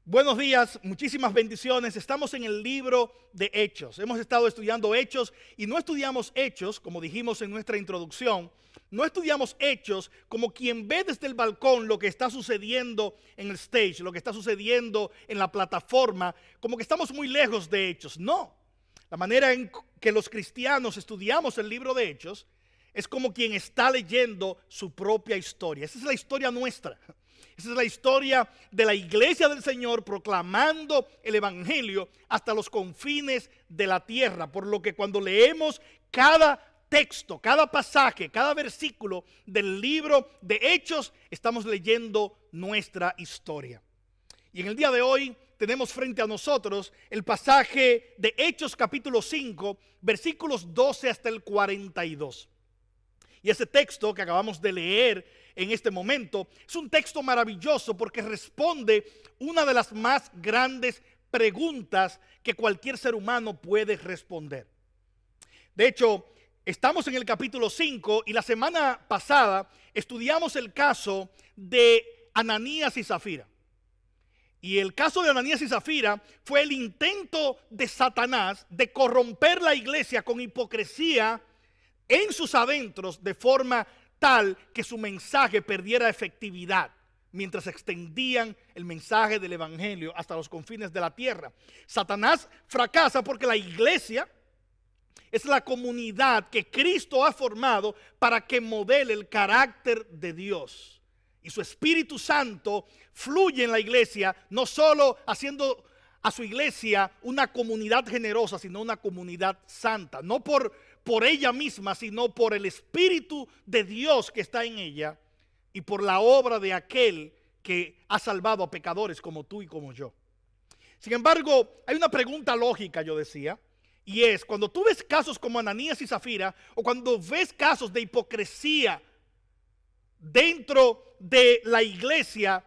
Buenos días, muchísimas bendiciones. Estamos en el libro de Hechos. Hemos estado estudiando Hechos y no estudiamos Hechos, como dijimos en nuestra introducción, no estudiamos Hechos como quien ve desde el balcón lo que está sucediendo en el stage, lo que está sucediendo en la plataforma, como que estamos muy lejos de Hechos. No, la manera en que los cristianos estudiamos el libro de Hechos es como quien está leyendo su propia historia. Esa es la historia nuestra. Esa es la historia de la iglesia del Señor proclamando el evangelio hasta los confines de la tierra. Por lo que cuando leemos cada texto, cada pasaje, cada versículo del libro de Hechos, estamos leyendo nuestra historia. Y en el día de hoy tenemos frente a nosotros el pasaje de Hechos capítulo 5, versículos 12 hasta el 42. Y ese texto que acabamos de leer en este momento es un texto maravilloso porque responde una de las más grandes preguntas que cualquier ser humano puede responder. De hecho, estamos en el capítulo 5 y la semana pasada estudiamos el caso de Ananías y Zafira. Y el caso de Ananías y Zafira fue el intento de Satanás de corromper la iglesia con hipocresía en sus adentros, de forma tal que su mensaje perdiera efectividad mientras extendían el mensaje del evangelio hasta los confines de la tierra. Satanás fracasa porque la iglesia es la comunidad que Cristo ha formado para que modele el carácter de Dios. Y su Espíritu Santo fluye en la iglesia, no solo haciendo a su iglesia una comunidad generosa, sino una comunidad santa. No por ella misma, sino por el Espíritu de Dios que está en ella y por la obra de aquel que ha salvado a pecadores como tú y como yo. Sin embargo, hay una pregunta lógica, yo decía, y es: cuando tú ves casos como Ananías y Zafira, o cuando ves casos de hipocresía dentro de la iglesia,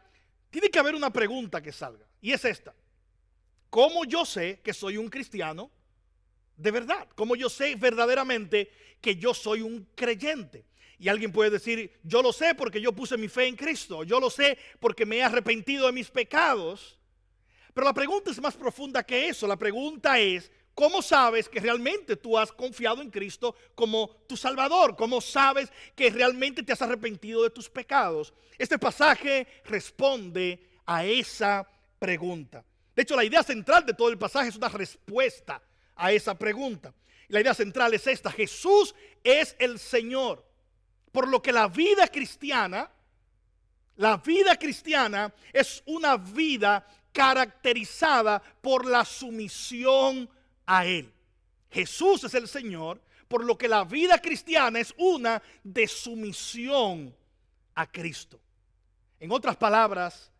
tiene que haber una pregunta que salga, y es esta: ¿cómo yo sé que soy un cristiano de verdad? ¿Cómo yo sé verdaderamente que yo soy un creyente? Y alguien puede decir: yo lo sé porque yo puse mi fe en Cristo, yo lo sé porque me he arrepentido de mis pecados. Pero la pregunta es más profunda que eso. La pregunta es: ¿cómo sabes que realmente tú has confiado en Cristo como tu Salvador? ¿Cómo sabes que realmente te has arrepentido de tus pecados? Este pasaje responde a esa pregunta. De hecho, la idea central de todo el pasaje es una respuesta a esa pregunta. La idea central es esta: Jesús es el Señor. Por lo que la vida cristiana es una vida caracterizada por la sumisión a Él. Jesús es el Señor, por lo que la vida cristiana es una de sumisión a Cristo. En otras palabras,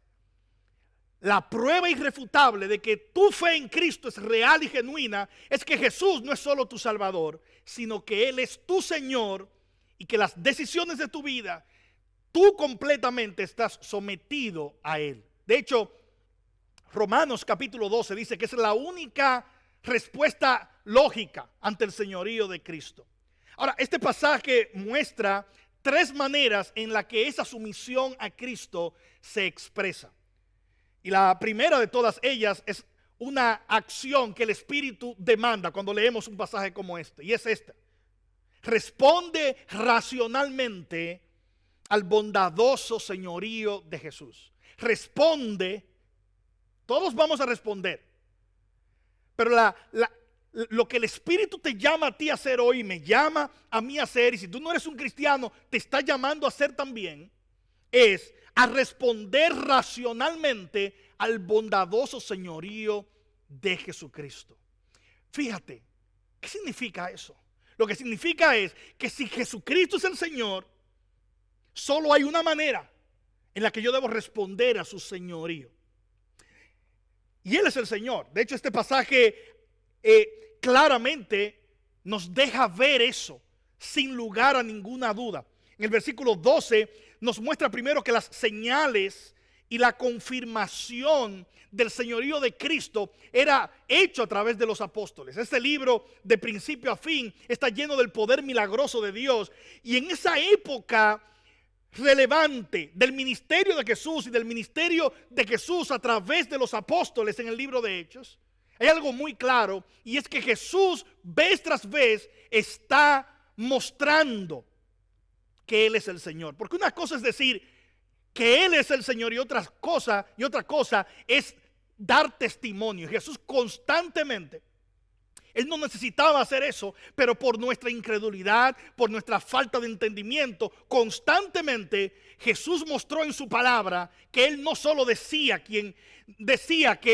la prueba irrefutable de que tu fe en Cristo es real y genuina es que Jesús no es solo tu Salvador, sino que Él es tu Señor, y que las decisiones de tu vida, tú completamente estás sometido a Él. De hecho, Romanos capítulo 12 dice que es la única respuesta lógica ante el señorío de Cristo. Ahora, este pasaje muestra tres maneras en las que esa sumisión a Cristo se expresa. Y la primera de todas ellas es una acción que el Espíritu demanda cuando leemos un pasaje como este, y es esta: responde racionalmente al bondadoso señorío de Jesús. Responde. Todos vamos a responder, pero lo que el Espíritu te llama a ti a hacer hoy, me llama a mí a hacer, y si tú no eres un cristiano, te está llamando a hacer también, es a responder racionalmente al bondadoso señorío de Jesucristo. Fíjate, ¿qué significa eso? Lo que significa es que si Jesucristo es el Señor, solo hay una manera en la que yo debo responder a su señorío. Y Él es el Señor. De hecho, este pasaje claramente nos deja ver eso sin lugar a ninguna duda. En el versículo 12 nos muestra primero que las señales y la confirmación del señorío de Cristo era hecho a través de los apóstoles. Este libro, de principio a fin, está lleno del poder milagroso de Dios. Y en esa época relevante del ministerio de Jesús y del ministerio de Jesús a través de los apóstoles en el libro de Hechos, hay algo muy claro, y es que Jesús vez tras vez está mostrando que Él es el Señor. Porque una cosa es decir que Él es el Señor y otra cosa es dar testimonio. Jesús constantemente, Él no necesitaba hacer eso, pero por nuestra incredulidad, por nuestra falta de entendimiento, constantemente Jesús mostró en su palabra que Él no solo decía que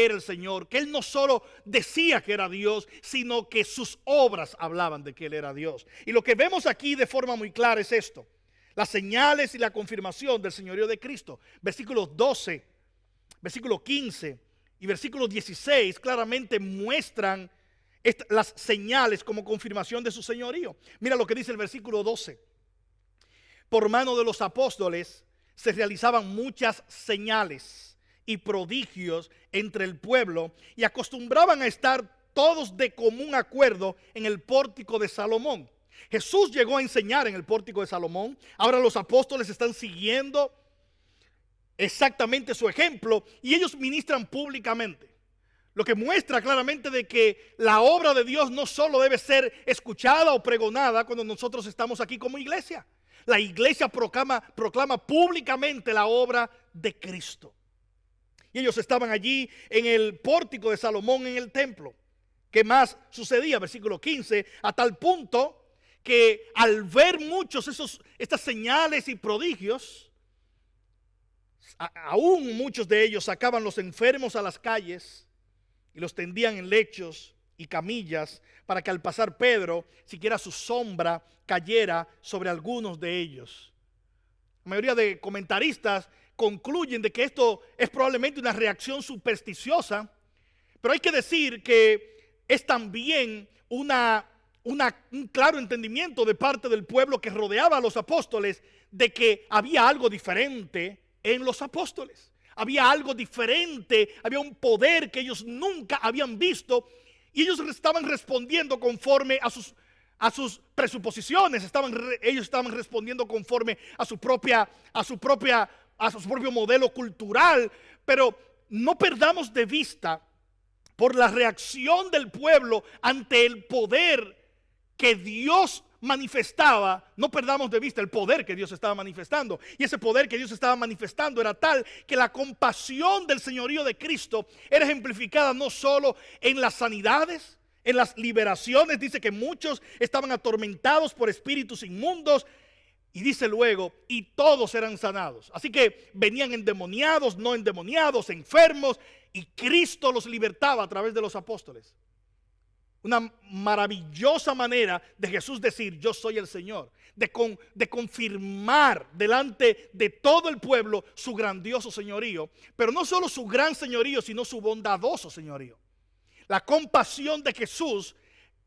era el Señor, que Él no solo decía que era Dios, sino que sus obras hablaban de que Él era Dios. Y lo que vemos aquí de forma muy clara es esto: las señales y la confirmación del señorío de Cristo. Versículos 12, versículo 15 y versículo 16 claramente muestran las señales como confirmación de su señorío. Mira lo que dice el versículo 12. Por mano de los apóstoles se realizaban muchas señales y prodigios entre el pueblo, y acostumbraban a estar todos de común acuerdo en el pórtico de Salomón. Jesús llegó a enseñar en el pórtico de Salomón. Ahora los apóstoles están siguiendo exactamente su ejemplo y ellos ministran públicamente. Lo que muestra claramente de que la obra de Dios no solo debe ser escuchada o pregonada cuando nosotros estamos aquí como iglesia. La iglesia proclama públicamente la obra de Cristo. Y ellos estaban allí en el pórtico de Salomón en el templo. ¿Qué más sucedía? Versículo 15, a tal punto que al ver muchos estas señales y prodigios, aún muchos de ellos sacaban los enfermos a las calles y los tendían en lechos y camillas para que al pasar Pedro, siquiera su sombra cayera sobre algunos de ellos. La mayoría de comentaristas concluyen de que esto es probablemente una reacción supersticiosa, pero hay que decir que es también un claro entendimiento de parte del pueblo que rodeaba a los apóstoles de que había algo diferente en los apóstoles. Había algo diferente, había un poder que ellos nunca habían visto y ellos estaban respondiendo conforme a sus presuposiciones. Ellos estaban respondiendo conforme a su propio modelo cultural. Pero no perdamos de vista, por la reacción del pueblo ante el poder que Dios manifestaba, no perdamos de vista el poder que Dios estaba manifestando. Y ese poder que Dios estaba manifestando era tal que la compasión del señorío de Cristo era ejemplificada no solo en las sanidades, en las liberaciones. Dice que muchos estaban atormentados por espíritus inmundos, y dice luego, y todos eran sanados. Así que venían endemoniados, no endemoniados, enfermos, y Cristo los libertaba a través de los apóstoles. Una maravillosa manera de Jesús decir, yo soy el Señor, de confirmar delante de todo el pueblo su grandioso señorío, pero no solo su gran señorío, sino su bondadoso señorío. La compasión de Jesús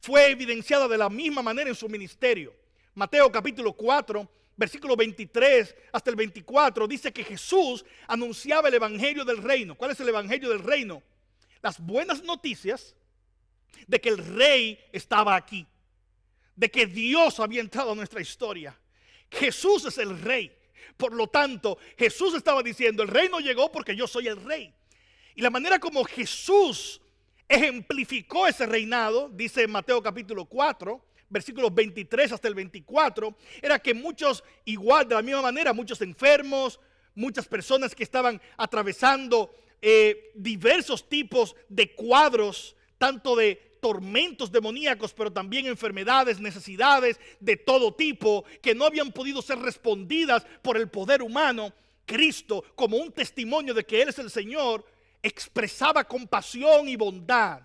fue evidenciada de la misma manera en su ministerio. Mateo capítulo 4, versículo 23 hasta el 24, dice que Jesús anunciaba el evangelio del reino. ¿Cuál es el evangelio del reino? Las buenas noticias de que el rey estaba aquí, de que Dios había entrado a nuestra historia. Jesús es el rey. Por lo tanto, Jesús estaba diciendo, el reino llegó porque yo soy el rey. Y la manera como Jesús ejemplificó ese reinado, dice en Mateo capítulo 4, versículos 23 hasta el 24, era que muchos, igual de la misma manera, muchos enfermos, muchas personas que estaban atravesando diversos tipos de cuadros, tanto de tormentos demoníacos, pero también enfermedades, necesidades de todo tipo, que no habían podido ser respondidas por el poder humano. Cristo, como un testimonio de que Él es el Señor, expresaba compasión y bondad.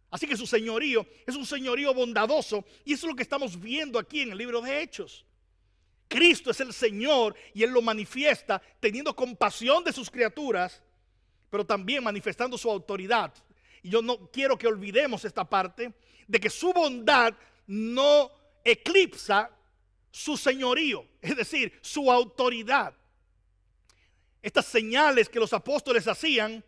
Así que su señorío es un señorío bondadoso, y eso es lo que estamos viendo aquí en el libro de Hechos. Cristo es el Señor y Él lo manifiesta teniendo compasión de sus criaturas, pero también manifestando su autoridad. Y yo no quiero que olvidemos esta parte de que su bondad no eclipsa su señorío, es decir, su autoridad. Estas señales que los apóstoles hacían,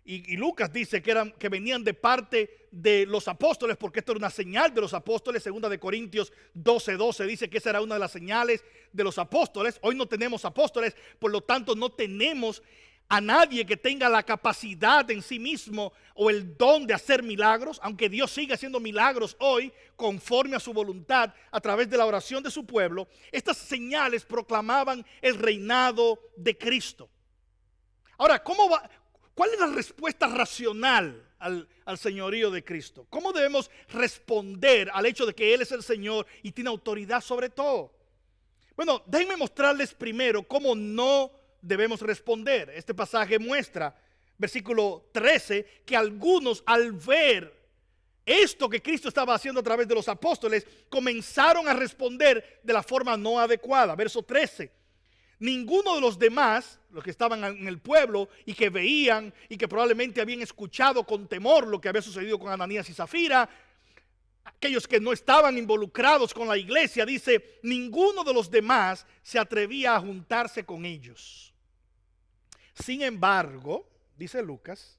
y Lucas dice que venían de parte de los apóstoles, porque esto era una señal de los apóstoles. Segunda de Corintios 12:12 dice que esa era una de las señales de los apóstoles. Hoy no tenemos apóstoles, por lo tanto no tenemos a nadie que tenga la capacidad en sí mismo o el don de hacer milagros, aunque Dios sigue haciendo milagros hoy conforme a su voluntad a través de la oración de su pueblo. Estas señales proclamaban el reinado de Cristo. Ahora, ¿cuál es la respuesta racional al señorío de Cristo? ¿Cómo debemos responder al hecho de que Él es el Señor y tiene autoridad sobre todo? Bueno, déjenme mostrarles primero cómo no debemos responder. Este pasaje muestra, versículo 13, que algunos al ver esto que Cristo estaba haciendo a través de los apóstoles, comenzaron a responder de la forma no adecuada. Verso 13. Ninguno de los demás, los que estaban en el pueblo y que veían y que probablemente habían escuchado con temor lo que había sucedido con Ananías y Zafira, aquellos que no estaban involucrados con la iglesia, dice, ninguno de los demás se atrevía a juntarse con ellos. Sin embargo, dice Lucas,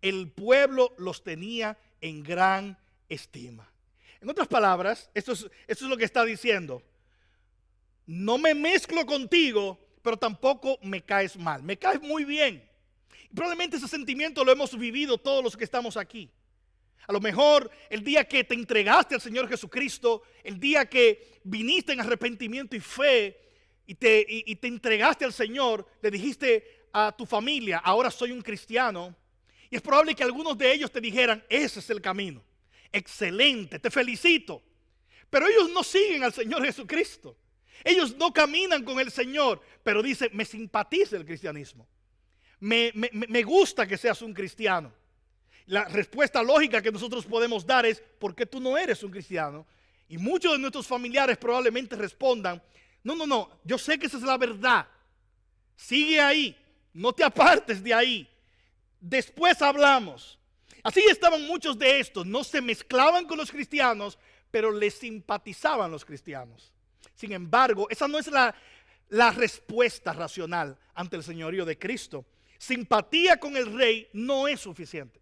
el pueblo los tenía en gran estima. En otras palabras, esto es lo que está diciendo. No me mezclo contigo, pero tampoco me caes mal. Me caes muy bien. Y probablemente ese sentimiento lo hemos vivido todos los que estamos aquí. A lo mejor el día que te entregaste al Señor Jesucristo, el día que viniste en arrepentimiento y fe y te entregaste al Señor, le dijiste a tu familia, ahora soy un cristiano. Y es probable que algunos de ellos te dijeran, ese es el camino. Excelente, te felicito. Pero ellos no siguen al Señor Jesucristo. Ellos no caminan con el Señor, pero dicen, me simpatiza el cristianismo. Me gusta que seas un cristiano. La respuesta lógica que nosotros podemos dar es, ¿por qué tú no eres un cristiano? Y muchos de nuestros familiares probablemente respondan, no, yo sé que esa es la verdad. Sigue ahí, no te apartes de ahí. Después hablamos. Así estaban muchos de estos, no se mezclaban con los cristianos, pero les simpatizaban los cristianos. Sin embargo, esa no es la respuesta racional ante el señorío de Cristo. Simpatía con el rey no es suficiente.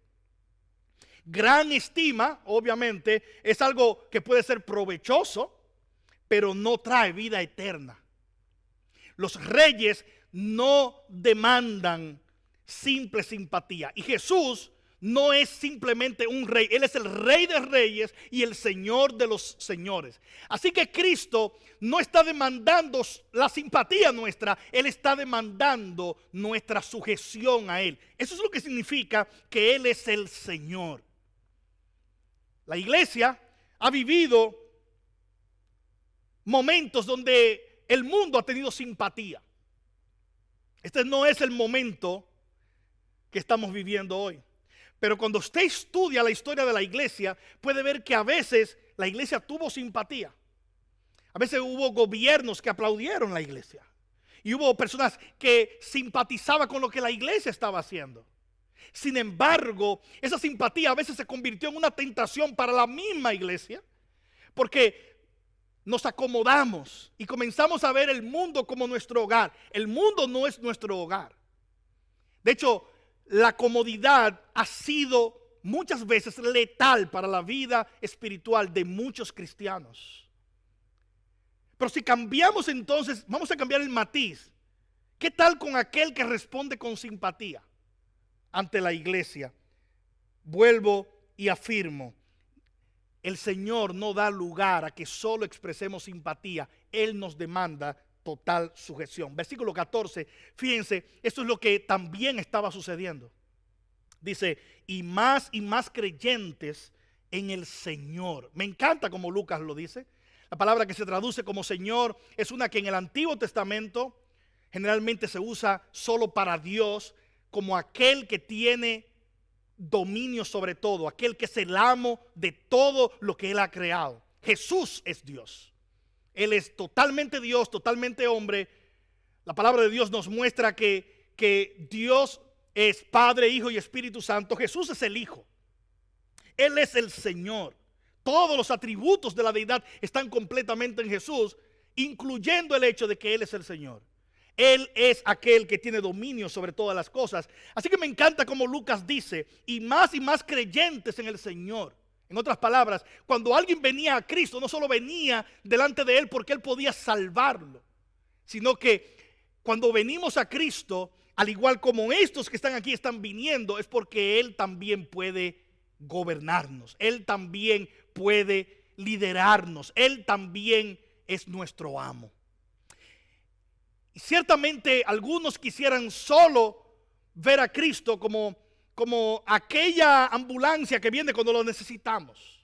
Gran estima, obviamente, es algo que puede ser provechoso, pero no trae vida eterna. Los reyes no demandan simple simpatía. Y Jesús no es simplemente un rey. Él es el Rey de Reyes y el Señor de los señores. Así que Cristo no está demandando la simpatía nuestra. Él está demandando nuestra sujeción a Él. Eso es lo que significa que Él es el Señor. La iglesia ha vivido momentos donde el mundo ha tenido simpatía. Este no es el momento que estamos viviendo hoy. Pero cuando usted estudia la historia de la iglesia, puede ver que a veces la iglesia tuvo simpatía. A veces hubo gobiernos que aplaudieron la iglesia. Y hubo personas que simpatizaban con lo que la iglesia estaba haciendo. Sin embargo, esa simpatía a veces se convirtió en una tentación para la misma iglesia. Porque nos acomodamos y comenzamos a ver el mundo como nuestro hogar. El mundo no es nuestro hogar. De hecho, la comodidad ha sido muchas veces letal para la vida espiritual de muchos cristianos. Pero si cambiamos entonces, vamos a cambiar el matiz. ¿Qué tal con aquel que responde con simpatía ante la iglesia? Vuelvo y afirmo, el Señor no da lugar a que solo expresemos simpatía. Él nos demanda total sujeción. Versículo 14, fíjense, esto es lo que también estaba sucediendo. Dice, y más creyentes en el Señor. Me encanta como Lucas lo dice. La palabra que se traduce como Señor es una que en el Antiguo Testamento generalmente se usa solo para Dios, como aquel que tiene dominio sobre todo, aquel que es el amo de todo lo que Él ha creado. Jesús es Dios. Él es totalmente Dios, totalmente hombre. La palabra de Dios nos muestra que Dios es Padre, Hijo y Espíritu Santo. Jesús es el Hijo. Él es el Señor. Todos los atributos de la deidad están completamente en Jesús, incluyendo el hecho de que Él es el Señor. Él es aquel que tiene dominio sobre todas las cosas. Así que me encanta como Lucas dice, y más creyentes en el Señor. En otras palabras, cuando alguien venía a Cristo, no solo venía delante de Él porque Él podía salvarlo, sino que cuando venimos a Cristo, al igual como estos que están aquí están viniendo, es porque Él también puede gobernarnos. Él también puede liderarnos. Él también es nuestro amo. Y ciertamente algunos quisieran solo ver a Cristo como aquella ambulancia que viene cuando lo necesitamos.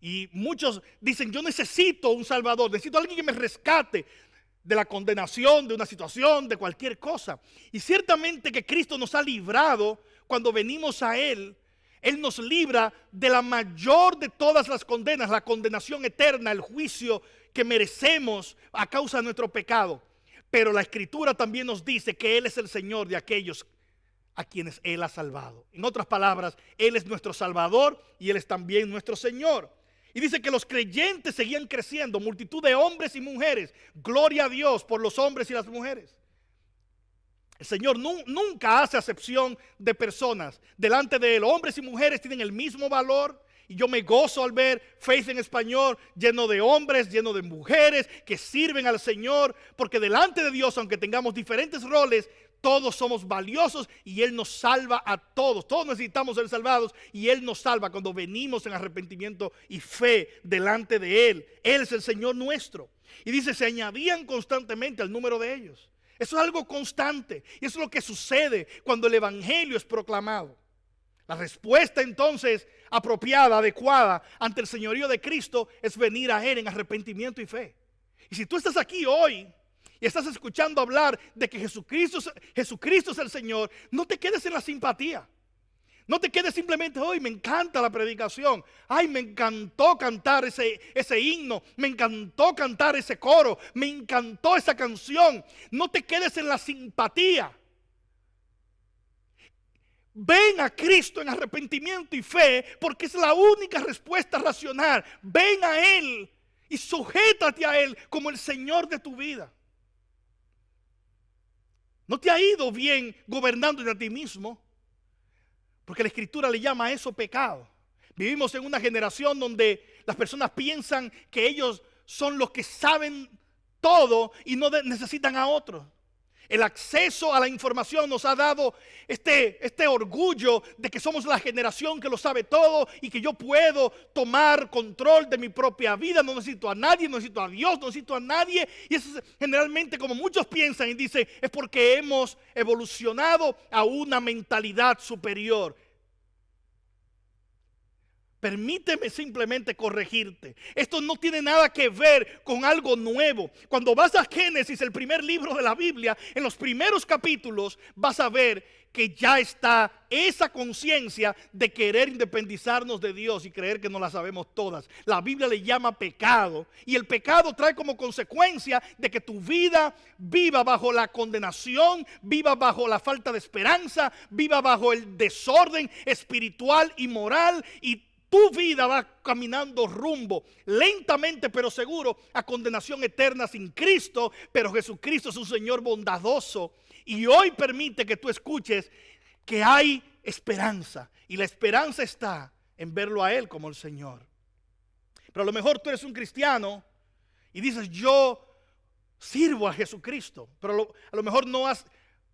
Y muchos dicen, yo necesito un Salvador, necesito a alguien que me rescate de la condenación, de una situación, de cualquier cosa. Y ciertamente que Cristo nos ha librado cuando venimos a Él. Él nos libra de la mayor de todas las condenas, la condenación eterna, el juicio que merecemos a causa de nuestro pecado. Pero la Escritura también nos dice que Él es el Señor de aquellos a quienes Él ha salvado. En otras palabras, Él es nuestro Salvador y Él es también nuestro Señor. Y dice que los creyentes seguían creciendo, multitud de hombres y mujeres. Gloria a Dios por los hombres y las mujeres. El Señor nunca hace acepción de personas. Delante de Él, hombres y mujeres tienen el mismo valor. Y yo me gozo al ver Faith en Español lleno de hombres, lleno de mujeres que sirven al Señor. Porque delante de Dios, aunque tengamos diferentes roles, todos somos valiosos y Él nos salva a todos. Todos necesitamos ser salvados y Él nos salva cuando venimos en arrepentimiento y fe delante de Él. Él es el Señor nuestro. Y dice, se añadían constantemente al número de ellos. Eso es algo constante y eso es lo que sucede cuando el Evangelio es proclamado. La respuesta entonces apropiada, adecuada ante el señorío de Cristo es venir a Él en arrepentimiento y fe. Y si tú estás aquí hoy y estás escuchando hablar de que Jesucristo es el Señor, no te quedes en la simpatía. No te quedes simplemente, hoy me encanta la predicación. Ay, me encantó cantar ese himno. Me encantó cantar ese coro. Me encantó esa canción. No te quedes en la simpatía. Ven a Cristo en arrepentimiento y fe, porque es la única respuesta racional. Ven a Él y sujétate a Él como el Señor de tu vida. No te ha ido bien gobernándote a ti mismo, porque la Escritura le llama a eso pecado. Vivimos en una generación donde las personas piensan que ellos son los que saben todo y no necesitan a otros. El acceso a la información nos ha dado este orgullo de que somos la generación que lo sabe todo y que yo puedo tomar control de mi propia vida. No necesito a nadie, no necesito a Dios, no necesito a nadie. Y eso es generalmente como muchos piensan y dicen, es porque hemos evolucionado a una mentalidad superior. Permíteme simplemente corregirte. Esto no tiene nada que ver con algo nuevo. Cuando vas a Génesis, el primer libro de la Biblia, en los primeros capítulos vas a ver que ya está esa conciencia de querer independizarnos de Dios y creer que no la sabemos todas. La Biblia le llama pecado y el pecado trae como consecuencia de que tu vida viva bajo la condenación, viva bajo la falta de esperanza, viva bajo el desorden espiritual y moral y tu vida va caminando rumbo, lentamente pero seguro, a condenación eterna sin Cristo. Pero Jesucristo es un Señor bondadoso y hoy permite que tú escuches que hay esperanza. Y la esperanza está en verlo a Él como el Señor. Pero a lo mejor tú eres un cristiano y dices, yo sirvo a Jesucristo. Pero a lo mejor no has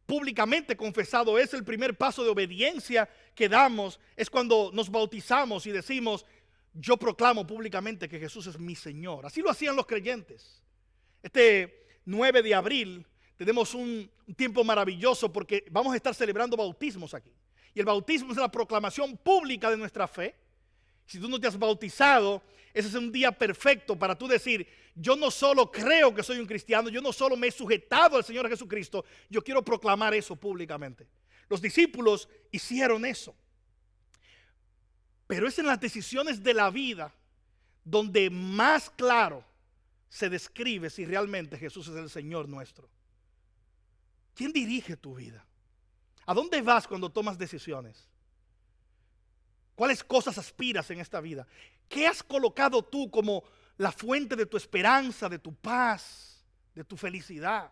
públicamente confesado. Es el primer paso de obediencia que damos, es cuando nos bautizamos y decimos, yo proclamo públicamente que Jesús es mi Señor. Así lo hacían los creyentes. Este 9 de abril tenemos un tiempo maravilloso porque vamos a estar celebrando bautismos aquí. Y el bautismo es la proclamación pública de nuestra fe. Si tú no te has bautizado, ese es un día perfecto para tú decir, yo no solo creo que soy un cristiano, yo no solo me he sujetado al Señor Jesucristo, yo quiero proclamar eso públicamente. Los discípulos hicieron eso. Pero es en las decisiones de la vida donde más claro se describe si realmente Jesús es el Señor nuestro. ¿Quién dirige tu vida? ¿A dónde vas cuando tomas decisiones? ¿Cuáles cosas aspiras en esta vida? ¿Qué has colocado tú como la fuente de tu esperanza, de tu paz, de tu felicidad?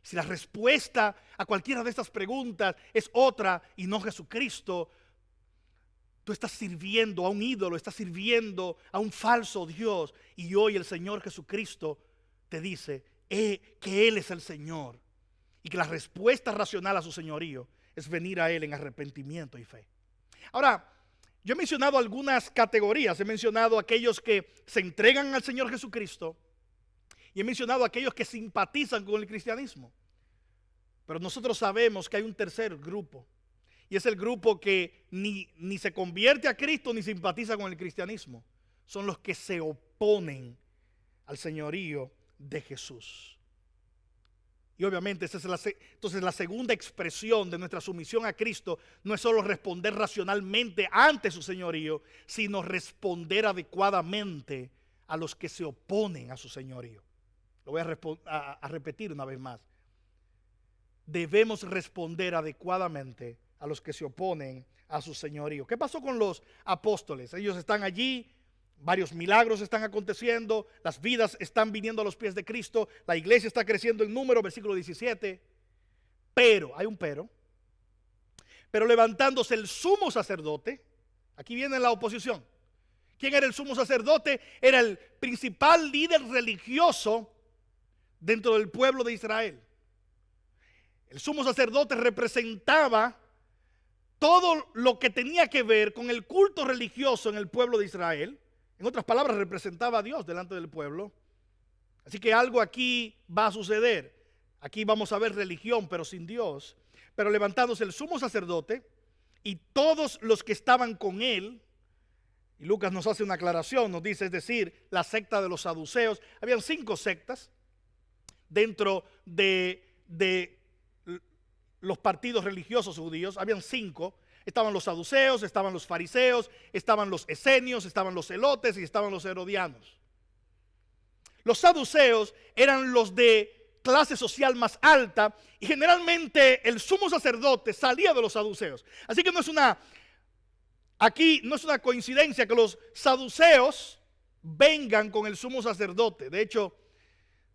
Si la respuesta a cualquiera de estas preguntas es otra y no Jesucristo, tú estás sirviendo a un ídolo, estás sirviendo a un falso Dios. Y hoy el Señor Jesucristo te dice que Él es el Señor y que la respuesta racional a su señorío es venir a Él en arrepentimiento y fe. Ahora, yo he mencionado algunas categorías. He mencionado aquellos que se entregan al Señor Jesucristo y he mencionado aquellos que simpatizan con el cristianismo. Pero nosotros sabemos que hay un tercer grupo, y es el grupo que ni se convierte a Cristo ni simpatiza con el cristianismo. Son los que se oponen al señorío de Jesús. Y obviamente entonces la segunda expresión de nuestra sumisión a Cristo no es solo responder racionalmente ante su señorío, sino responder adecuadamente a los que se oponen a su señorío. Lo voy a repetir una vez más. Debemos responder adecuadamente a los que se oponen a su señorío. ¿Qué pasó con los apóstoles? Ellos están allí, varios milagros están aconteciendo, las vidas están viniendo a los pies de Cristo, la iglesia está creciendo en número, versículo 17. Pero, hay un pero levantándose el sumo sacerdote, aquí viene la oposición. ¿Quién era el sumo sacerdote? Era el principal líder religioso dentro del pueblo de Israel. El sumo sacerdote representaba todo lo que tenía que ver con el culto religioso en el pueblo de Israel. En otras palabras, representaba a Dios delante del pueblo. Así que algo aquí va a suceder. Aquí vamos a ver religión, pero sin Dios. Pero levantándose el sumo sacerdote y todos los que estaban con él, y Lucas nos hace una aclaración, nos dice, es decir, la secta de los saduceos. Habían 5 sectas dentro de los partidos religiosos judíos. Habían 5. Estaban los saduceos, estaban los fariseos, estaban los esenios, estaban los celotes y estaban los herodianos. Los saduceos eran los de clase social más alta y generalmente el sumo sacerdote salía de los saduceos. Así que aquí no es una coincidencia que los saduceos vengan con el sumo sacerdote. De hecho,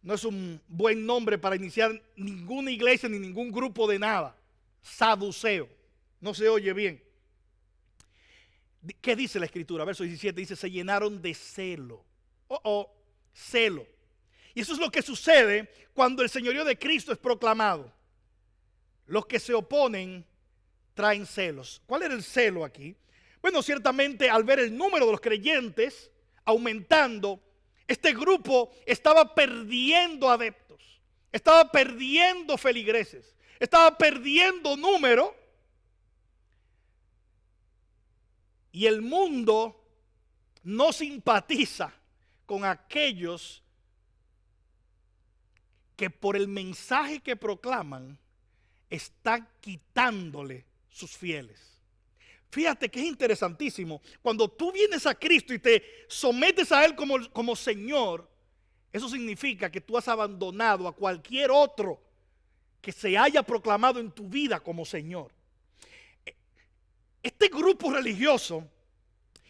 no es un buen nombre para iniciar ninguna iglesia ni ningún grupo de nada. Saduceo. No se oye bien. ¿Qué dice la escritura? Verso 17 dice, se llenaron de celo. Celo. Y eso es lo que sucede cuando el señorío de Cristo es proclamado. Los que se oponen traen celos. ¿Cuál era el celo aquí? Bueno, ciertamente al ver el número de los creyentes aumentando, este grupo estaba perdiendo adeptos, estaba perdiendo feligreses, estaba perdiendo número. Y el mundo no simpatiza con aquellos que por el mensaje que proclaman están quitándole sus fieles. Fíjate que es interesantísimo. Cuando tú vienes a Cristo y te sometes a Él como Señor, eso significa que tú has abandonado a cualquier otro que se haya proclamado en tu vida como Señor. Este grupo religioso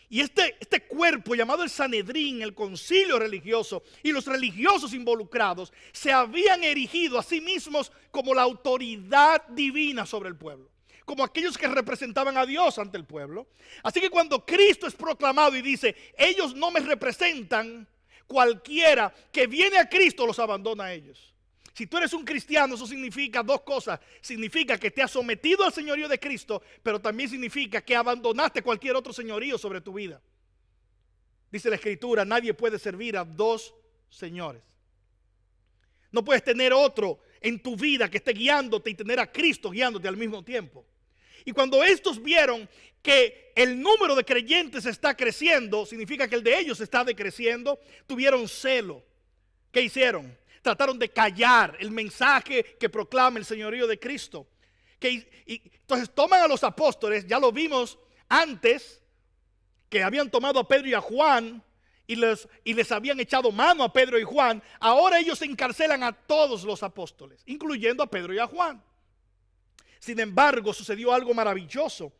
y este cuerpo llamado el Sanedrín, el concilio religioso y los religiosos involucrados se habían erigido a sí mismos como la autoridad divina sobre el pueblo, como aquellos que representaban a Dios ante el pueblo. Así que cuando Cristo es proclamado y dice, ellos no me representan, cualquiera que viene a Cristo los abandona a ellos. Si tú eres un cristiano, eso significa 2 cosas. Significa que te has sometido al señorío de Cristo, pero también significa que abandonaste cualquier otro señorío sobre tu vida. Dice la escritura, nadie puede servir a 2 señores. No puedes tener otro en tu vida que esté guiándote y tener a Cristo guiándote al mismo tiempo. Y cuando estos vieron que el número de creyentes está creciendo, significa que el de ellos está decreciendo, tuvieron celo. ¿Qué hicieron? Trataron de callar el mensaje que proclama el señorío de Cristo. Entonces toman a los apóstoles, ya lo vimos antes, que habían tomado a Pedro y a Juan y les habían echado mano a Pedro y Juan. Ahora ellos encarcelan a todos los apóstoles, incluyendo a Pedro y a Juan. Sin embargo, sucedió algo maravilloso.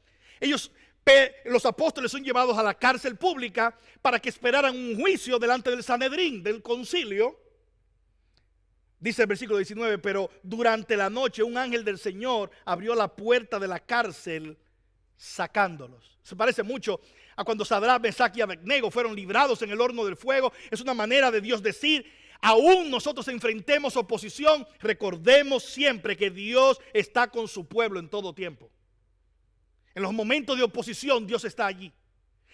Los apóstoles son llevados a la cárcel pública para que esperaran un juicio delante del Sanedrín, del concilio. Dice el versículo 19, pero durante la noche un ángel del Señor abrió la puerta de la cárcel sacándolos. Se parece mucho a cuando Sadrach, Mesach y Abednego fueron librados en el horno del fuego. Es una manera de Dios decir: aún nosotros enfrentemos oposición, recordemos siempre que Dios está con su pueblo en todo tiempo. En los momentos de oposición, Dios está allí.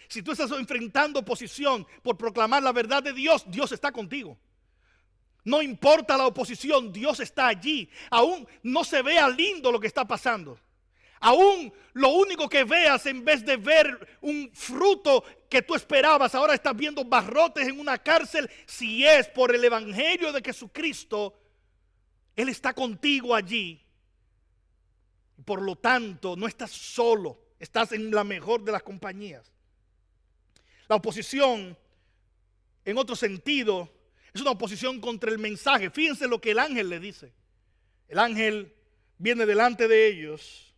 Si tú estás enfrentando oposición por proclamar la verdad de Dios, Dios está contigo. No importa la oposición, Dios está allí. Aún no se vea lindo lo que está pasando. Aún lo único que veas, en vez de ver un fruto que tú esperabas, ahora estás viendo barrotes en una cárcel. Si es por el evangelio de Jesucristo, Él está contigo allí. Por lo tanto, no estás solo, estás en la mejor de las compañías. La oposición, en otro sentido, es una oposición contra el mensaje. Fíjense lo que el ángel le dice. El ángel viene delante de ellos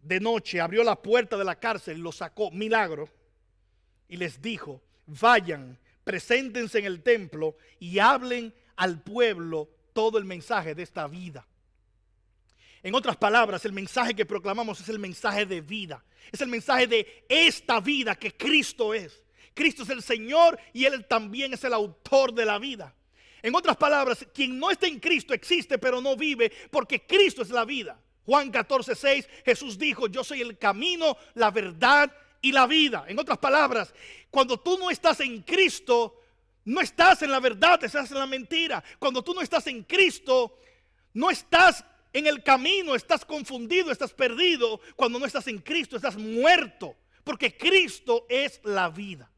de noche, abrió la puerta de la cárcel, lo sacó, milagro, y les dijo: vayan, preséntense en el templo y hablen al pueblo todo el mensaje de esta vida. En otras palabras, el mensaje que proclamamos es el mensaje de vida. Es el mensaje de esta vida que Cristo es. Cristo es el Señor y Él también es el autor de la vida. En otras palabras, quien no está en Cristo existe pero no vive, porque Cristo es la vida. Juan 14:6, Jesús dijo: yo soy el camino, la verdad y la vida. En otras palabras, cuando tú no estás en Cristo, no estás en la verdad, estás en la mentira. Cuando tú no estás en Cristo, no estás en el camino, estás confundido, estás perdido. Cuando no estás en Cristo, estás muerto, porque Cristo es la vida.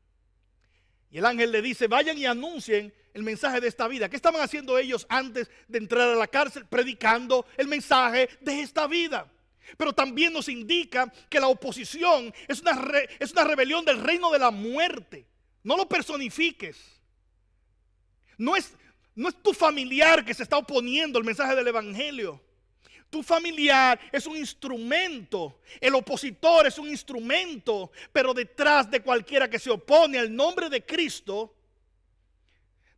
Y el ángel le dice: vayan y anuncien el mensaje de esta vida. ¿Qué estaban haciendo ellos antes de entrar a la cárcel? Predicando el mensaje de esta vida. Pero también nos indica que la oposición es una rebelión del reino de la muerte. No lo personifiques. No es tu familiar que se está oponiendo al mensaje del evangelio. Tu familiar es un instrumento, el opositor es un instrumento, pero detrás de cualquiera que se opone al nombre de Cristo,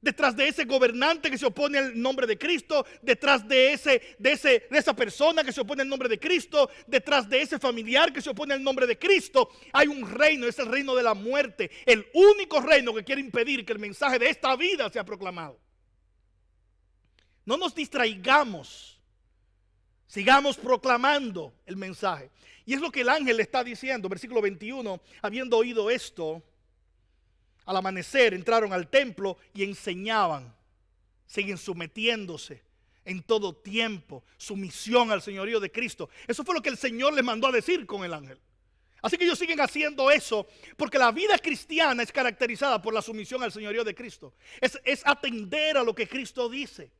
detrás de ese gobernante que se opone al nombre de Cristo, detrás de esa persona que se opone al nombre de Cristo, detrás de ese familiar que se opone al nombre de Cristo, hay un reino, es el reino de la muerte, el único reino que quiere impedir que el mensaje de esta vida sea proclamado. No nos distraigamos. Sigamos proclamando el mensaje. Y es lo que el ángel le está diciendo. Versículo 21. Habiendo oído esto, al amanecer entraron al templo y enseñaban. Siguen sometiéndose en todo tiempo. Sumisión al señorío de Cristo. Eso fue lo que el Señor les mandó a decir con el ángel. Así que ellos siguen haciendo eso, porque la vida cristiana es caracterizada por la sumisión al señorío de Cristo. Es atender a lo que Cristo dice.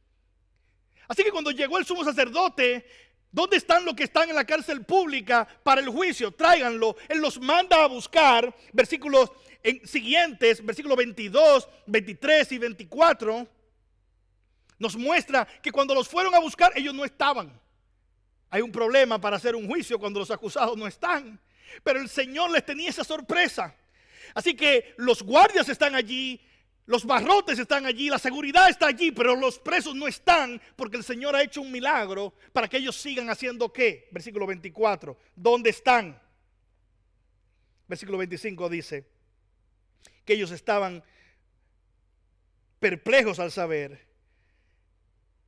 Así que cuando llegó el sumo sacerdote, ¿dónde están los que están en la cárcel pública para el juicio? Tráiganlo. Él los manda a buscar. Versículos siguientes, versículos 22, 23 y 24, nos muestra que cuando los fueron a buscar, ellos no estaban. Hay un problema para hacer un juicio cuando los acusados no están. Pero el Señor les tenía esa sorpresa. Así que los guardias están allí. Los barrotes están allí, la seguridad está allí, pero los presos no están porque el Señor ha hecho un milagro para que ellos sigan haciendo ¿qué? Versículo 24, ¿dónde están? Versículo 25 dice que ellos estaban perplejos al saber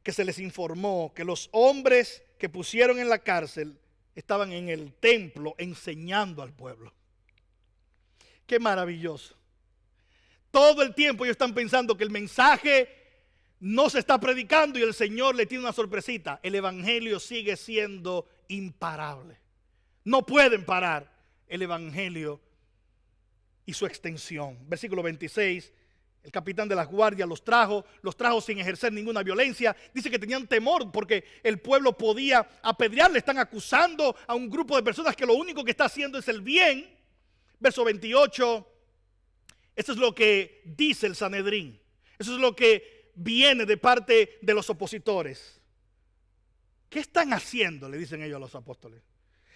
que se les informó que los hombres que pusieron en la cárcel estaban en el templo enseñando al pueblo. Qué maravilloso. Todo el tiempo ellos están pensando que el mensaje no se está predicando y el Señor le tiene una sorpresita. El evangelio sigue siendo imparable. No pueden parar el evangelio y su extensión. Versículo 26, el capitán de las guardias los trajo sin ejercer ninguna violencia. Dice que tenían temor porque el pueblo podía apedrearle. Están acusando a un grupo de personas que lo único que está haciendo es el bien. Verso 28. Eso es lo que dice el Sanedrín. Eso es lo que viene de parte de los opositores. ¿Qué están haciendo? Le dicen ellos a los apóstoles.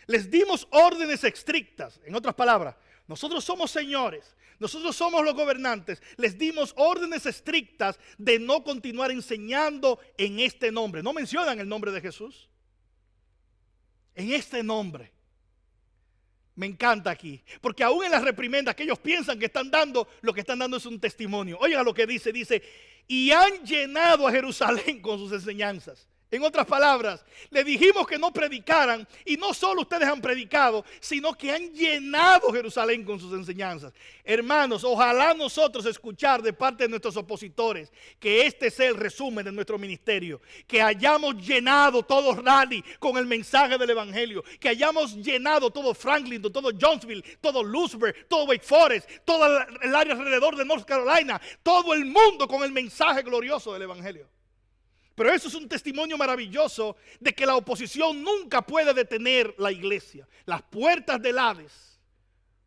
Les dimos órdenes estrictas. En otras palabras, nosotros somos señores, nosotros somos los gobernantes, les dimos órdenes estrictas de no continuar enseñando en este nombre. No mencionan el nombre de Jesús. En este nombre. Me encanta aquí, porque aún en las reprimendas que ellos piensan que están dando, lo que están dando es un testimonio. Oigan lo que dice, y han llenado a Jerusalén con sus enseñanzas. En otras palabras, le dijimos que no predicaran, y no solo ustedes han predicado, sino que han llenado Jerusalén con sus enseñanzas. Hermanos, ojalá nosotros escuchar de parte de nuestros opositores que este sea el resumen de nuestro ministerio, que hayamos llenado todo Raleigh con el mensaje del evangelio, que hayamos llenado todo Franklin, todo Jonesville, todo Lewisburg, todo Wake Forest, todo el área alrededor de North Carolina, todo el mundo con el mensaje glorioso del evangelio. Pero eso es un testimonio maravilloso de que la oposición nunca puede detener la iglesia. Las puertas del Hades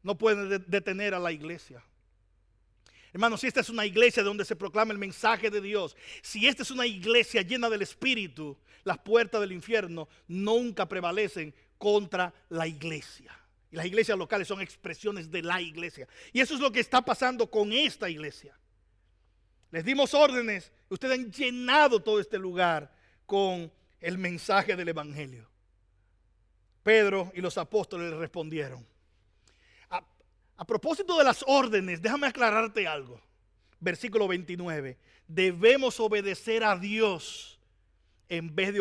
no pueden detener a la iglesia. Hermanos, si esta es una iglesia donde se proclama el mensaje de Dios, si esta es una iglesia llena del Espíritu, las puertas del infierno nunca prevalecen contra la iglesia. Y las iglesias locales son expresiones de la iglesia. Y eso es lo que está pasando con esta iglesia. Les dimos órdenes, ustedes han llenado todo este lugar con el mensaje del evangelio. Pedro y los apóstoles le respondieron. A propósito de las órdenes, déjame aclararte algo. Versículo 29. Debemos obedecer a Dios en vez de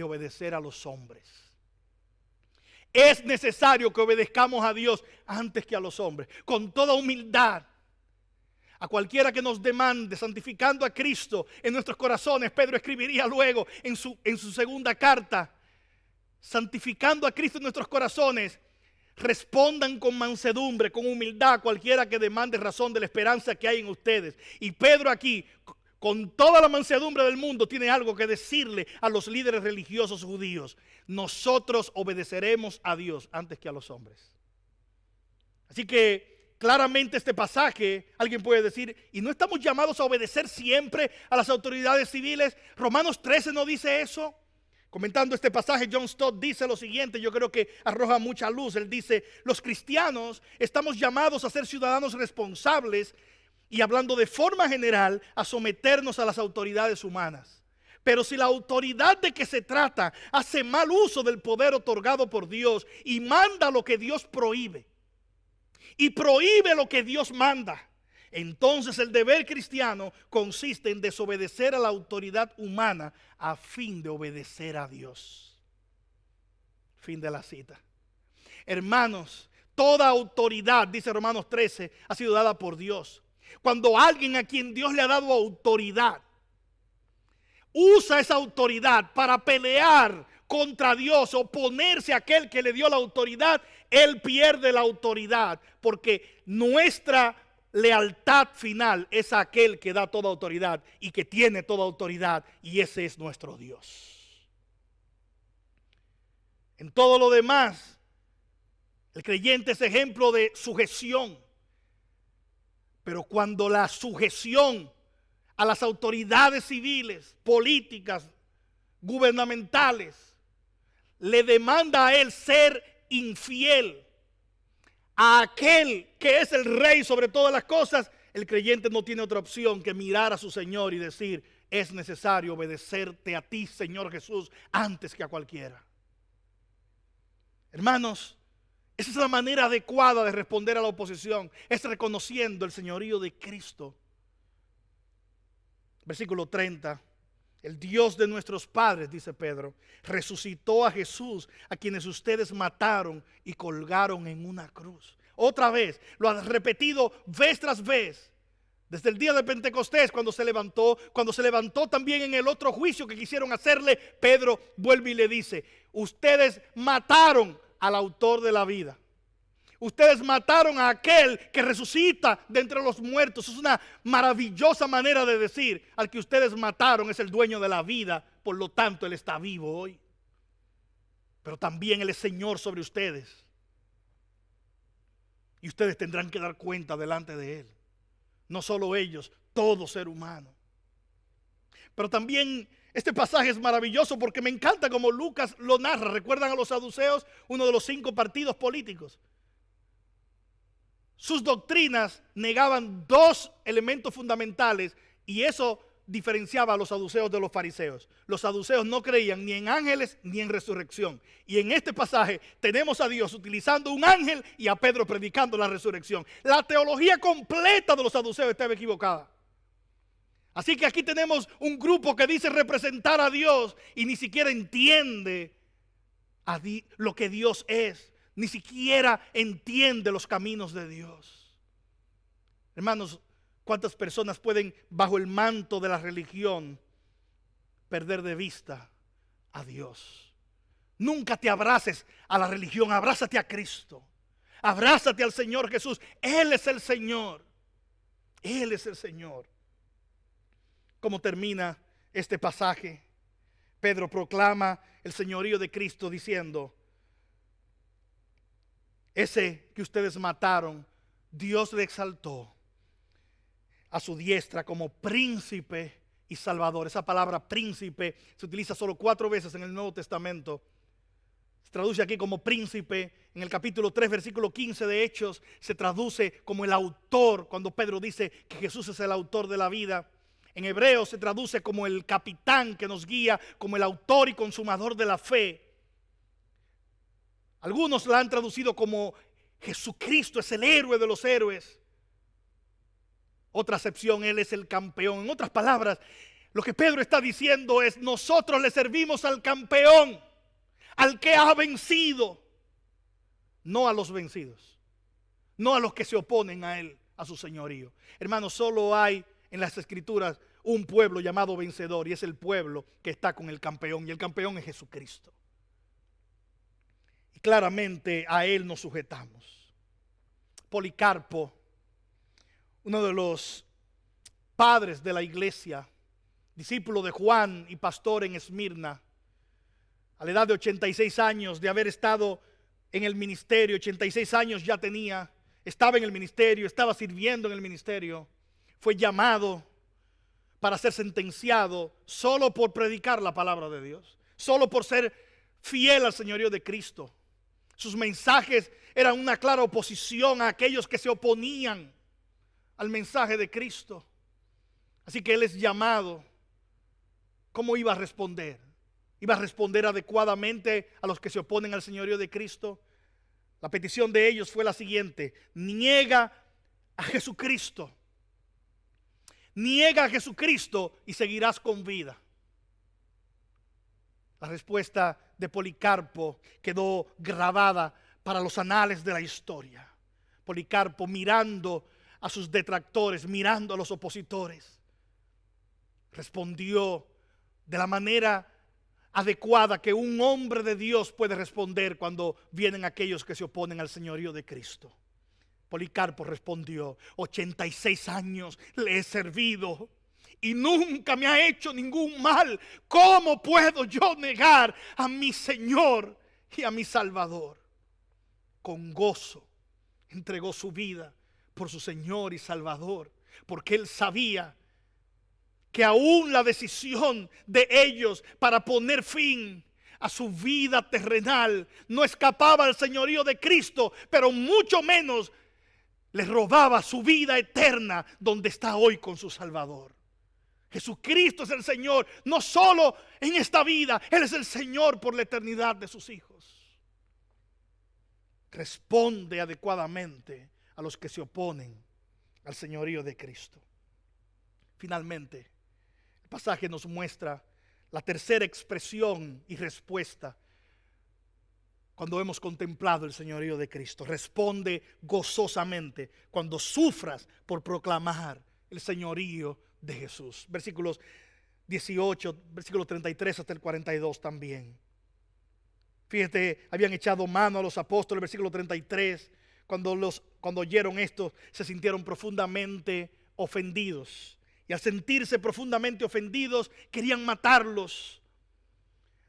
obedecer a los hombres. Es necesario que obedezcamos a Dios antes que a los hombres, con toda humildad. A cualquiera que nos demande, santificando a Cristo en nuestros corazones, Pedro escribiría luego en su segunda carta, santificando a Cristo en nuestros corazones, respondan con mansedumbre, con humildad a cualquiera que demande razón de la esperanza que hay en ustedes. Y Pedro aquí, con toda la mansedumbre del mundo, tiene algo que decirle a los líderes religiosos judíos. Nosotros obedeceremos a Dios antes que a los hombres. Así que claramente este pasaje, alguien puede decir, ¿y no estamos llamados a obedecer siempre a las autoridades civiles? Romanos 13 no dice eso. Comentando este pasaje, John Stott dice lo siguiente, yo creo que arroja mucha luz. Él dice, los cristianos estamos llamados a ser ciudadanos responsables y, hablando de forma general, a someternos a las autoridades humanas. Pero si la autoridad de que se trata hace mal uso del poder otorgado por Dios y manda lo que Dios prohíbe, y prohíbe lo que Dios manda, entonces el deber cristiano consiste en desobedecer a la autoridad humana a fin de obedecer a Dios. Fin de la cita. Hermanos, toda autoridad, dice Romanos 13, ha sido dada por Dios. Cuando alguien a quien Dios le ha dado autoridad usa esa autoridad para pelear contra Dios, oponerse a aquel que le dio la autoridad, él pierde la autoridad, porque nuestra lealtad final es a aquel que da toda autoridad y que tiene toda autoridad, y ese es nuestro Dios. En todo lo demás, el creyente es ejemplo de sujeción, pero cuando la sujeción a las autoridades civiles, políticas, gubernamentales, le demanda a él ser infiel a aquel que es el rey sobre todas las cosas, el creyente no tiene otra opción que mirar a su Señor y decir, es necesario obedecerte a ti, Señor Jesús, antes que a cualquiera. Hermanos, esa es la manera adecuada de responder a la oposición, es reconociendo el señorío de Cristo. Versículo 30. El Dios de nuestros padres, dice Pedro, resucitó a Jesús, a quienes ustedes mataron y colgaron en una cruz. Otra vez, lo ha repetido vez tras vez. Desde el día de Pentecostés, cuando se levantó también en el otro juicio que quisieron hacerle, Pedro vuelve y le dice, ustedes mataron al autor de la vida. Ustedes mataron a aquel que resucita de entre los muertos. Es una maravillosa manera de decir, al que ustedes mataron es el dueño de la vida, por lo tanto Él está vivo hoy. Pero también Él es Señor sobre ustedes. Y ustedes tendrán que dar cuenta delante de Él. No solo ellos, todo ser humano. Pero también este pasaje es maravilloso porque me encanta como Lucas lo narra. ¿Recuerdan a los saduceos? Uno de los 5 partidos políticos. sus doctrinas negaban dos elementos fundamentales y eso diferenciaba a los saduceos de los fariseos. Los saduceos no creían ni en ángeles ni en resurrección. Y en este pasaje tenemos a Dios utilizando un ángel y a Pedro predicando la resurrección. La teología completa de los saduceos estaba equivocada. Así que aquí tenemos un grupo que dice representar a Dios y ni siquiera entiende lo que Dios es. Ni siquiera entiende los caminos de Dios. Hermanos, ¿cuántas personas pueden, bajo el manto de la religión, perder de vista a Dios? Nunca te abraces a la religión, abrázate a Cristo. Abrázate al Señor Jesús. Él es el Señor. Él es el Señor. ¿Cómo termina este pasaje? Pedro proclama el señorío de Cristo diciendo: ese que ustedes mataron, Dios le exaltó a su diestra como príncipe y salvador. Esa palabra príncipe se utiliza solo 4 veces en el Nuevo Testamento. Se traduce aquí como príncipe. En el capítulo 3, versículo 15 de Hechos, se traduce como el autor, cuando Pedro dice que Jesús es el autor de la vida. En hebreo se traduce como el capitán que nos guía, como el autor y consumador de la fe. Algunos la han traducido como Jesucristo es el héroe de los héroes. Otra acepción, Él es el campeón. En otras palabras, lo que Pedro está diciendo es: nosotros le servimos al campeón, al que ha vencido, no a los vencidos, no a los que se oponen a Él, a su señorío. Hermanos, solo hay en las Escrituras un pueblo llamado vencedor, y es el pueblo que está con el campeón, y el campeón es Jesucristo. Y claramente a Él nos sujetamos. Policarpo, uno de los padres de la iglesia, discípulo de Juan y pastor en Esmirna, a la edad de 86 años de haber estado en el ministerio, 86 años ya tenía, estaba en el ministerio, estaba sirviendo en el ministerio, fue llamado para ser sentenciado solo por predicar la palabra de Dios, solo por ser fiel al señorío de Cristo. Sus mensajes eran una clara oposición a aquellos que se oponían al mensaje de Cristo. Así que él es llamado. ¿Cómo iba a responder? ¿Iba a responder adecuadamente a los que se oponen al señorío de Cristo? La petición de ellos fue la siguiente: niega a Jesucristo. Niega a Jesucristo y seguirás con vida. La respuesta de Policarpo quedó grabada para los anales de la historia. Policarpo, mirando a sus detractores, mirando a los opositores, respondió de la manera adecuada que un hombre de Dios puede responder cuando vienen aquellos que se oponen al señorío de Cristo. Policarpo respondió: 86 años le he servido y nunca me ha hecho ningún mal. ¿Cómo puedo yo negar a mi Señor y a mi Salvador? Con gozo entregó su vida por su Señor y Salvador, porque él sabía que aún la decisión de ellos para poner fin a su vida terrenal no escapaba al señorío de Cristo, pero mucho menos le robaba su vida eterna donde está hoy con su Salvador. Jesucristo es el Señor, no solo en esta vida, Él es el Señor por la eternidad de sus hijos. Responde adecuadamente a los que se oponen al señorío de Cristo. Finalmente, el pasaje nos muestra la tercera expresión y respuesta cuando hemos contemplado el señorío de Cristo. Responde gozosamente cuando sufras por proclamar el señorío de Jesús. Versículos 18, versículo 33 hasta el 42 también. Fíjate, habían echado mano a los apóstoles, versículo 33. Cuando oyeron esto, se sintieron profundamente ofendidos. Y al sentirse profundamente ofendidos, querían matarlos.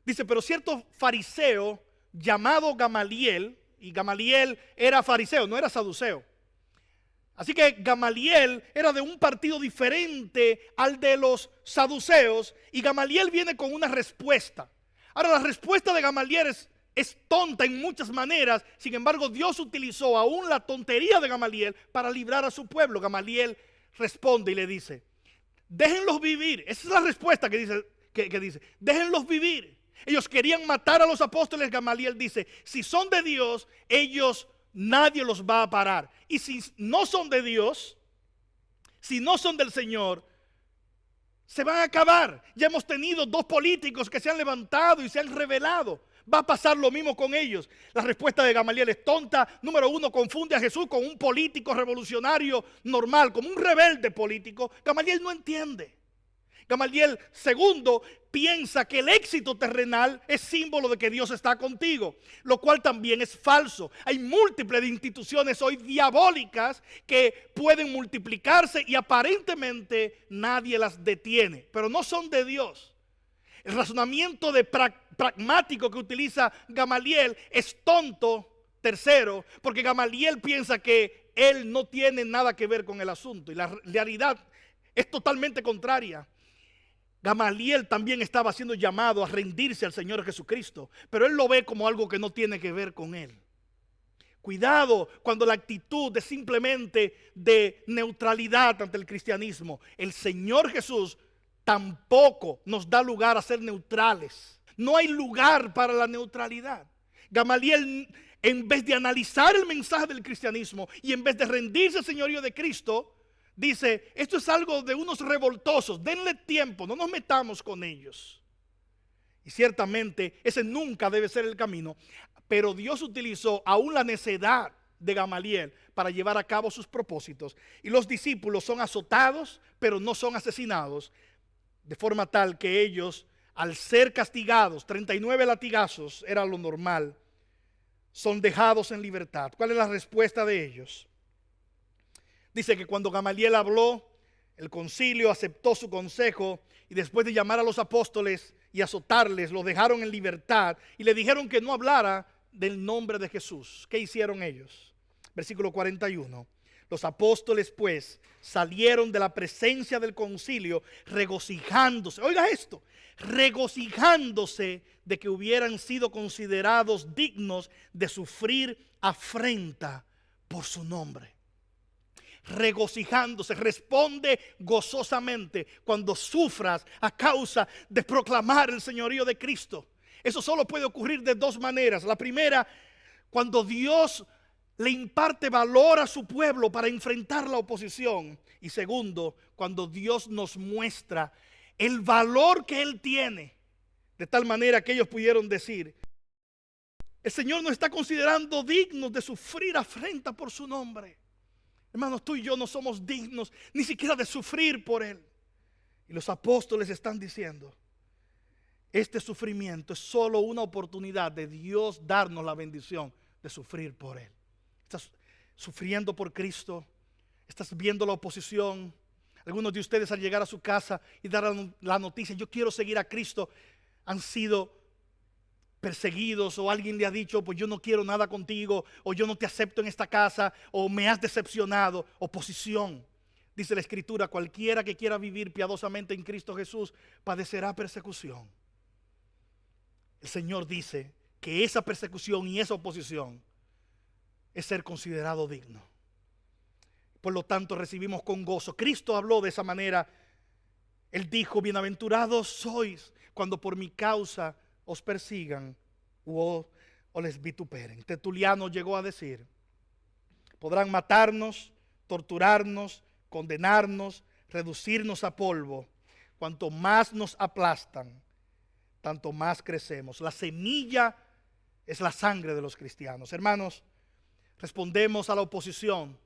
Dice: pero cierto fariseo llamado Gamaliel, y Gamaliel era fariseo, no era saduceo. Así que Gamaliel era de un partido diferente al de los saduceos, y Gamaliel viene con una respuesta. Ahora, la respuesta de Gamaliel es tonta en muchas maneras. Sin embargo, Dios utilizó aún la tontería de Gamaliel para librar a su pueblo. Gamaliel responde y le dice: déjenlos vivir. Esa es la respuesta que dice, déjenlos vivir. Ellos querían matar a los apóstoles. Gamaliel dice: si son de Dios, nadie los va a parar. Y si no son de Dios, si no son del Señor, se van a acabar. Ya hemos tenido 2 políticos que se han levantado y se han rebelado. Va a pasar lo mismo con ellos. La respuesta de Gamaliel es tonta. Número 1, confunde a Jesús con un político revolucionario normal, como un rebelde político. Gamaliel no entiende. Gamaliel, segundo, piensa que el éxito terrenal es símbolo de que Dios está contigo, lo cual también es falso. Hay múltiples instituciones hoy diabólicas que pueden multiplicarse y aparentemente nadie las detiene, pero no son de Dios. El razonamiento pragmático que utiliza Gamaliel es tonto. Tercero, porque Gamaliel piensa que él no tiene nada que ver con el asunto y la realidad es totalmente contraria. Gamaliel también estaba siendo llamado a rendirse al Señor Jesucristo, pero él lo ve como algo que no tiene que ver con él. Cuidado cuando la actitud es simplemente de neutralidad ante el cristianismo. El Señor Jesús tampoco nos da lugar a ser neutrales. No hay lugar para la neutralidad. Gamaliel, en vez de analizar el mensaje del cristianismo y en vez de rendirse al señorío de Cristo, dice: esto es algo de unos revoltosos, denle tiempo, no nos metamos con ellos. Y ciertamente ese nunca debe ser el camino. Pero Dios utilizó aún la necedad de Gamaliel para llevar a cabo sus propósitos. Y los discípulos son azotados, pero no son asesinados. De forma tal que ellos, al ser castigados, 39 latigazos era lo normal, son dejados en libertad. ¿Cuál es la respuesta de ellos? Dice que cuando Gamaliel habló, el concilio aceptó su consejo y después de llamar a los apóstoles y azotarles, los dejaron en libertad y le dijeron que no hablara del nombre de Jesús. ¿Qué hicieron ellos? Versículo 41. Los apóstoles pues salieron de la presencia del concilio regocijándose. Oiga esto, regocijándose de que hubieran sido considerados dignos de sufrir afrenta por su nombre. Regocijándose, responde gozosamente cuando sufras a causa de proclamar el señorío de Cristo. Eso solo puede ocurrir de 2 maneras. La primera, cuando Dios le imparte valor a su pueblo para enfrentar la oposición. Y segundo, cuando Dios nos muestra el valor que Él tiene, de tal manera que ellos pudieron decir: el Señor nos está considerando dignos de sufrir afrenta por su nombre. Hermanos, tú y yo no somos dignos ni siquiera de sufrir por Él. Y los apóstoles están diciendo: este sufrimiento es solo una oportunidad de Dios darnos la bendición de sufrir por Él. Estás sufriendo por Cristo, estás viendo la oposición. Algunos de ustedes, al llegar a su casa y dar la noticia: yo quiero seguir a Cristo, han sido perseguidos, o alguien le ha dicho: pues yo no quiero nada contigo, o yo no te acepto en esta casa, o me has decepcionado. Oposición. Dice la Escritura: cualquiera que quiera vivir piadosamente en Cristo Jesús padecerá persecución. El Señor dice que esa persecución y esa oposición es ser considerado digno. Por lo tanto, recibimos con gozo. Cristo habló de esa manera. Él dijo: bienaventurados sois cuando por mi causa os persigan o les vituperen. Tertuliano llegó a decir: podrán matarnos, torturarnos, condenarnos, reducirnos a polvo. Cuanto más nos aplastan, tanto más crecemos. La semilla es la sangre de los cristianos. Hermanos, respondemos a la oposición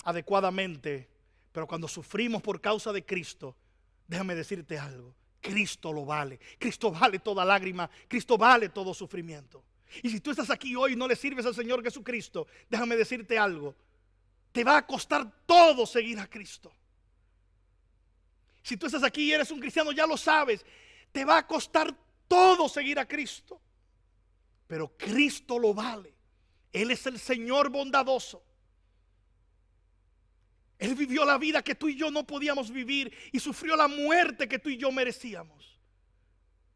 adecuadamente, pero cuando sufrimos por causa de Cristo, déjame decirte algo: Cristo lo vale. Cristo vale toda lágrima. Cristo vale todo sufrimiento. Y si tú estás aquí hoy y no le sirves al Señor Jesucristo, déjame decirte algo: te va a costar todo seguir a Cristo. Si tú estás aquí y eres un cristiano, ya lo sabes, te va a costar todo seguir a Cristo. Pero Cristo lo vale. Él es el Señor bondadoso. Él vivió la vida que tú y yo no podíamos vivir y sufrió la muerte que tú y yo merecíamos,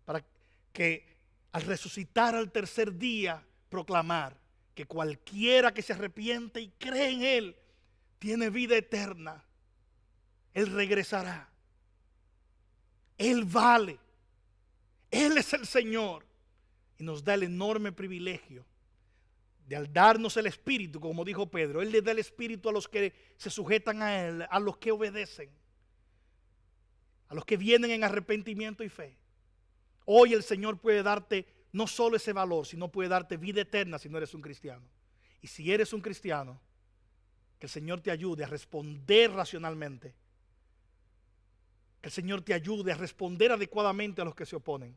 para que al resucitar al tercer día, proclamar que cualquiera que se arrepiente y cree en Él tiene vida eterna. Él regresará. Él vale. Él es el Señor. Y nos da el enorme privilegio de, al darnos el Espíritu, como dijo Pedro, Él le da el Espíritu a los que se sujetan a Él, a los que obedecen, a los que vienen en arrepentimiento y fe. Hoy el Señor puede darte no solo ese valor, sino puede darte vida eterna si no eres un cristiano. Y si eres un cristiano, que el Señor te ayude a responder racionalmente. Que el Señor te ayude a responder adecuadamente a los que se oponen.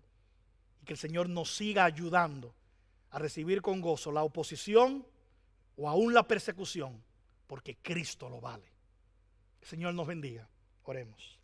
Y que el Señor nos siga ayudando a recibir con gozo la oposición o aún la persecución, porque Cristo lo vale. Que el Señor nos bendiga. Oremos.